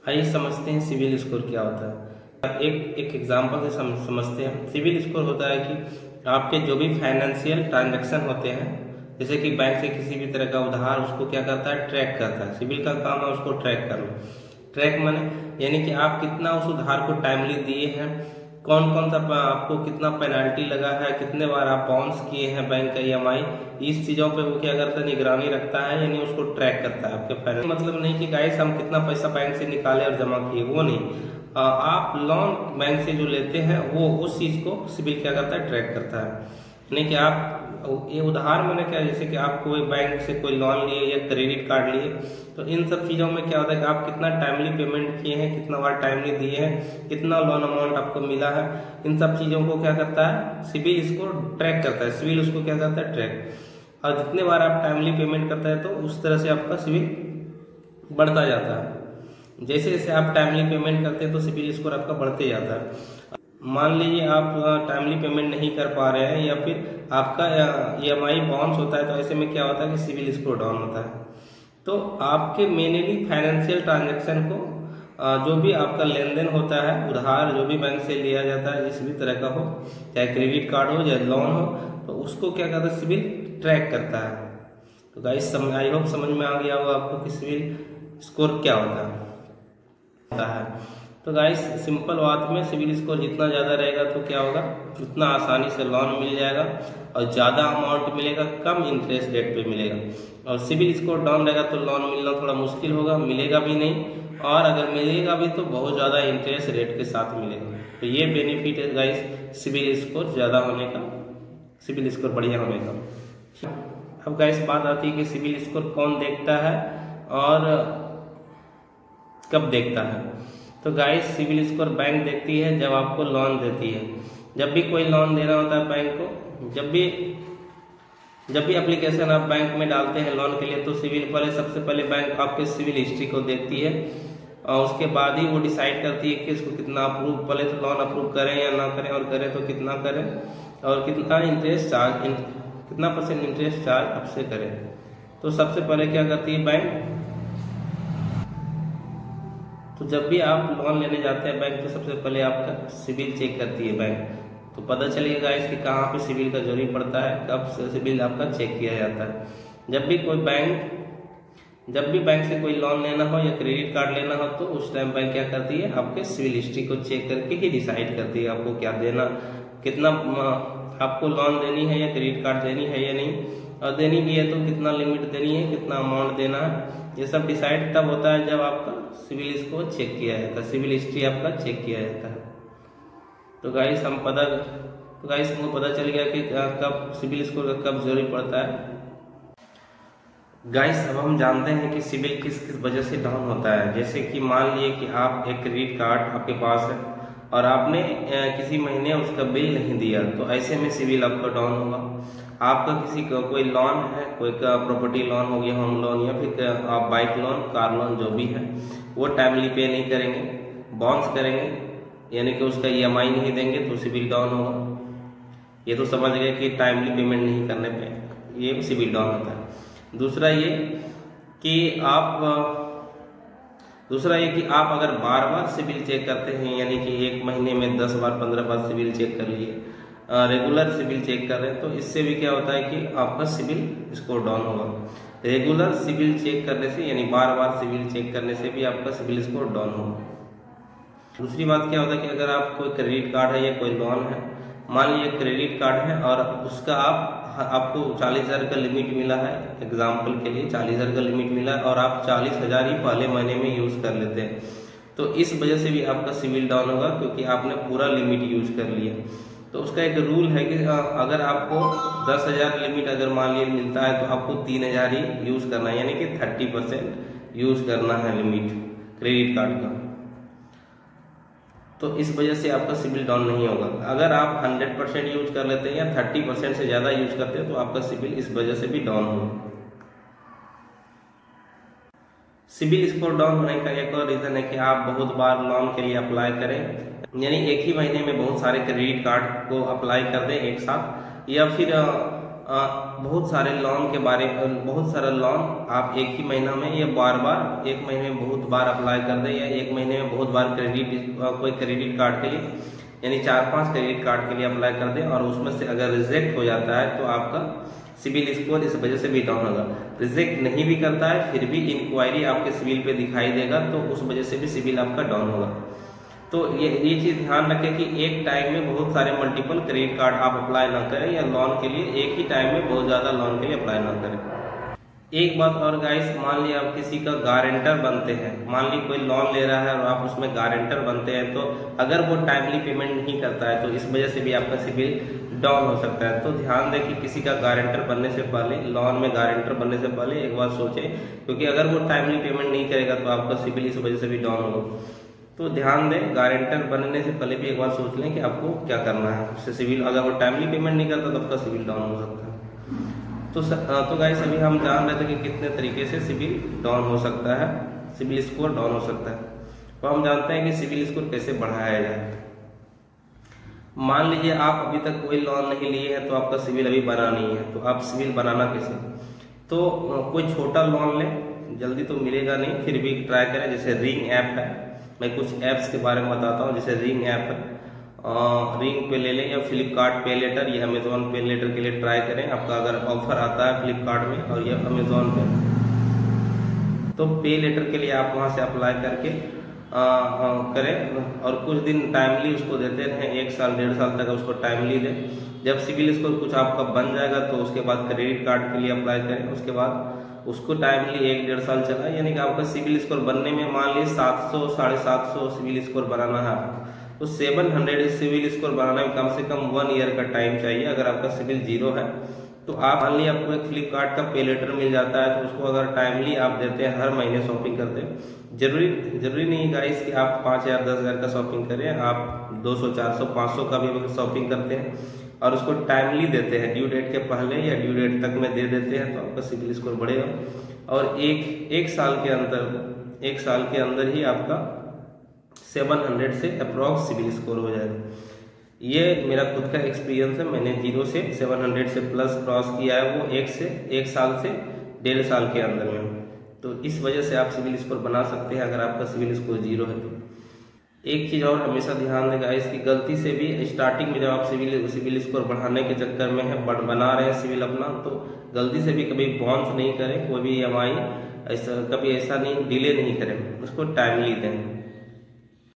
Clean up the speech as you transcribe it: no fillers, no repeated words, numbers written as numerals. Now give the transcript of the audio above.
आइए समझते हैं सिविल स्कोर क्या होता है। एक एग्जांपल से समझते हैं। सिविल स्कोर होता है कि आपके जो भी फाइनेंशियल ट्रांजैक्शन होते हैं, जैसे कि बैंक से किसी भी तरह का उधार, उसको क्या करता है, ट्रैक करता है। सिविल का काम है उसको ट्रैक करना। ट्रैक माने यानी कि आप कितना उस उधार को टाइमली दिए हैं, कौन कौन सा आपको कितना पेनाल्टी लगा है, कितने बार आप बाउंस किए हैं बैंक का ईएमआई, इस चीजों पे वो क्या करता है, निगरानी रखता है, यानी उसको ट्रैक करता है। आपके फाइनेंस मतलब नहीं कि गाइस हम कितना पैसा बैंक से निकाले और जमा किए, वो नहीं। आप लोन बैंक से जो लेते हैं वो उस चीज को सिविल क्या करता है, ट्रैक करता है। यानी कि आप ये उधार मैंने क्या, जैसे कि आप कोई बैंक से कोई लोन लिए या क्रेडिट कार्ड लिए, तो इन सब चीजों में क्या होता है कि आप कितना टाइमली पेमेंट किए हैं, कितना बार टाइमली दिए हैं, कितना लोन अमाउंट आपको मिला है, इन सब चीजों को क्या करता है, सिविल इसको ट्रैक करता है। सिविल उसको क्या करता है, ट्रैक। और जितने बार आप टाइमली पेमेंट करता है तो उस तरह से आपका सिविल बढ़ता जाता है। जैसे जैसे आप टाइमली पेमेंट करते हैं तो सिविल स्कोर आपका बढ़ते जाता है। मान लीजिए आप टाइमली पेमेंट नहीं कर पा रहे हैं या फिर आपका ईएमआई बाउंस होता है, तो ऐसे में क्या होता है कि सिविल स्कोर डाउन होता है। तो आपके मेनली फाइनेंशियल ट्रांजैक्शन को जो भी आपका लेन देन होता है, उधार जो भी बैंक से लिया जाता है, जिस भी तरह का हो, चाहे क्रेडिट कार्ड हो चाहे लोन हो, तो उसको क्या करता है, सिविल ट्रैक करता है। तो गाइस आई होप समझ में आ गया होगा आपको कि सिविल स्कोर क्या होता है। तो गाइस सिंपल बात में सिविल स्कोर जितना ज़्यादा रहेगा तो क्या होगा, उतना आसानी से लोन मिल जाएगा और ज़्यादा अमाउंट मिलेगा, कम इंटरेस्ट रेट पे मिलेगा। और सिविल स्कोर डाउन रहेगा तो लोन मिलना थोड़ा मुश्किल होगा, मिलेगा भी नहीं, और अगर मिलेगा भी तो बहुत ज़्यादा इंटरेस्ट रेट के साथ मिलेगा। तो ये बेनिफिट है गाइस सिविल स्कोर ज़्यादा होने का, सिविल स्कोर बढ़िया होने का। अब गाइस बात आती है कि सिविल स्कोर कौन देखता है और कब देखता है। तो गाइस सिविल स्कोर बैंक देखती है जब आपको लोन देती है। जब भी कोई लोन देना होता है बैंक को, जब भी एप्लीकेशन आप बैंक में डालते हैं लोन के लिए, तो सबसे पहले बैंक आपके सिविल हिस्ट्री को देखती है और उसके बाद ही वो डिसाइड करती है कि इसको कितना अप्रूव, पहले तो लोन अप्रूव करें या ना करें, और करें तो कितना करें, और कितना इंटरेस्ट चार्ज, कितना % इंटरेस्ट चार्ज आपसे करें। तो सबसे पहले क्या करती है बैंक, तो जब भी आप लोन लेने जाते हैं बैंक, तो सबसे पहले आपका सिविल चेक करती है बैंक। तो पता चलेगा गाइस कि कहाँ पे सिविल का जरूरत पड़ता है, कब सिविल आपका चेक किया जाता है। जब भी बैंक से कोई लोन लेना हो या क्रेडिट कार्ड लेना हो, तो उस टाइम बैंक क्या करती है, आपके सिविल हिस्ट्री को चेक करके ही डिसाइड करती है आपको क्या देना, कितना आपको लोन देनी है या क्रेडिट कार्ड देनी है या नहीं, और देनी भी है तो कितना लिमिट देनी है, कितना अमाउंट देना है। ये सब डिसाइड तब होता है जब आपका सिविल स्कोर चेक किया जाता है, सिविल हिस्ट्री आपका चेक किया जाता है। तो गाइस हमको पता चल गया कि कब सिविल स्कोर का कब जरूरी पड़ता है। गाइस अब हम जानते हैं कि सिविल किस किस वजह से डाउन होता है। जैसे कि मान लिए कि आप एक क्रेडिट कार्ड आपके पास है और आपने किसी महीने उसका बिल नहीं दिया, तो ऐसे में सिविल आपका डाउन होगा। आपका किसी का कोई लोन है, कोई का प्रॉपर्टी लोन हो गया, होम लोन, या फिर आप बाइक लोन, कार लोन जो भी है, वो टाइमली पे नहीं करेंगे, बाउंस करेंगे, यानी कि उसका ईएमआई नहीं देंगे, तो सिविल डाउन होगा। ये तो समझ गए कि टाइमली पेमेंट नहीं करने पे ये सिविल डाउन होता है। दूसरा ये कि आप अगर बार बार सिविल चेक करते हैं, यानी कि एक महीने में 10 बार 15 बार सिविल चेक कर लिए, रेगुलर सिविल चेक कर रहे हैं, तो इससे भी क्या होता है कि आपका सिविल स्कोर डाउन होगा। रेगुलर सिविल चेक करने से, यानी बार बार सिविल चेक करने से भी आपका सिविल स्कोर डाउन होगा। दूसरी बात क्या होता है कि अगर आप कोई क्रेडिट कार्ड है या कोई लोन है, मान लीजिए क्रेडिट कार्ड है और उसका आपको 40,000 का लिमिट मिला है, एग्जाम्पल के लिए 40,000 का लिमिट मिला है और आप 40,000 ही पहले महीने में यूज कर लेते हैं, तो इस वजह से भी आपका सिविल डाउन होगा, क्योंकि आपने पूरा लिमिट यूज कर लिया। तो उसका एक रूल है कि अगर आपको 10,000 लिमिट अगर मान लीजिए मिलता है, तो आपको 3,000 ही यूज करना है, यानी कि 30% यूज करना है लिमिट क्रेडिट कार्ड का। तो इस वजह से आपका सिविल डाउन नहीं होगा। अगर आप 100% यूज कर लेते हैं या 30% से ज्यादा यूज करते हैं, तो आपका सिविल इस वजह से भी डाउन होगा। सिविल स्कोर डाउन होने का एक और रीजन है कि आप बहुत बार लोन के लिए अप्लाई करें, यानी एक ही महीने में बहुत सारे क्रेडिट कार्ड को अप्लाई कर दें एक साथ, या फिर बहुत सारे लोन के बारे में, बहुत सारा लोन आप एक ही महीना में या बार बार एक महीने में बहुत बार अप्लाई कर दें, या एक महीने में बहुत बार कोई क्रेडिट कार्ड के लिए यानी 4-5 क्रेडिट कार्ड के लिए अप्लाई कर दें और उसमें से अगर रिजेक्ट हो जाता है तो आपका सिविल स्कोर इस वजह से भी डाउन होगा। रिजेक्ट नहीं भी करता है फिर भी इंक्वायरी आपके सिविल पे दिखाई देगा तो उस वजह से भी सिविल आपका डाउन होगा। तो ये चीज ध्यान रखें कि एक टाइम में बहुत सारे मल्टीपल क्रेडिट कार्ड आप अप्लाई ना करें, या लोन के लिए एक ही टाइम में बहुत ज्यादा लोन के लिए अप्लाई ना करें। एक बात और गाइस, मान लीजिए आप किसी का गारंटर बनते हैं, मान लीजिए कोई लोन ले रहा है और आप उसमें गारंटर बनते हैं, तो अगर वो टाइमली पेमेंट नहीं करता है तो इस वजह से भी आपका सिविल डाउन हो सकता है। तो ध्यान दें कि किसी का गारंटर बनने से पहले, लोन में गारंटर बनने से पहले एक बार सोचें, क्योंकि अगर वो टाइमली पेमेंट नहीं करेगा तो आपका सिविल इस वजह से भी डाउन होगा। तो ध्यान दें, गारंटर बनने से पहले भी एक बार सोच लें कि आपको क्या करना है। उससे सिविल, अगर वो टाइमली पेमेंट नहीं करता तो आपका सिविल डाउन हो सकता है। तो गाइस अभी हम जान रहे थे कि कितने तरीके से सिविल डाउन हो सकता है, सिविल स्कोर डाउन हो सकता है। तो हम जानते हैं कि सिविल स्कोर कैसे बढ़ाया जाए। मान लीजिए आप अभी तक कोई लोन नहीं लिए हैं तो आपका सिविल अभी बना नहीं है, तो आप सिविल बनाना कैसे? तो कोई छोटा लोन लें, जल्दी तो मिलेगा नहीं, फिर भी ट्राई करें। जैसे रिंग ऐप है, मैं कुछ ऐप्स के बारे में बताता हूँ। जैसे रिंग ऐप है, रिंग पे ले लें, या फ्लिपकार्ट पे लेटर या अमेजोन पे लेटर के लिए ट्राई करें। आपका अगर ऑफर आता है फ्लिपकार्ट में और या अमेजोन पे, तो पे लेटर के लिए आप वहां से अप्लाई करके करें और कुछ दिन टाइमली उसको देते रहें, 1 साल 1.5 साल तक उसको टाइमली दें। जब सिविल स्कोर कुछ आपका बन जाएगा तो उसके बाद क्रेडिट कार्ड के लिए अप्लाई करें। उसके बाद उसको टाइमली 1-1.5 साल चला, यानी कि आपका सिविल स्कोर बनने में मान लीजिए 700 750 सिविल स्कोर बनाना है आपको, तो 700 सिविल स्कोर बनाने में कम से कम 1 ईयर का टाइम चाहिए। अगर आपका सिविल 0 है तो आप मान लीजिए आपको एक फ्लिपकार्ट का पे लेटर मिल जाता है, तो उसको अगर टाइमली आप देते हैं, हर महीने शॉपिंग करते हैं, जरूरी नहीं गाइस कि आप 5,000 10,000 का शॉपिंग करें, आप 200 400 500 का भी अगर शॉपिंग करते हैं और उसको टाइमली देते हैं, ड्यू डेट के पहले या ड्यू डेट तक में दे देते हैं, तो आपका सिविल स्कोर बढ़ेगा और एक साल के अंदर ही आपका 700 से अप्रॉक्स सिविल स्कोर हो जाएगा। ये मेरा खुद का एक्सपीरियंस है, मैंने 0 से 700 से प्लस क्रॉस किया है, वो 1 साल से 1.5 साल के अंदर में। तो इस वजह से आप सिविल स्कोर बना सकते हैं अगर आपका सिविल स्कोर 0 है तो। एक चीज और हमेशा ध्यान देगा, इसकी गलती से भी स्टार्टिंग में जब आप सिविल स्कोर बढ़ाने के चक्कर में है बना रहे हैं सिविल अपना, तो गलती से भी कभी बाउंस नहीं करें कोई भी EMI, ऐसा कभी ऐसा नहीं डिले नहीं करें, उसको टाइमली दें।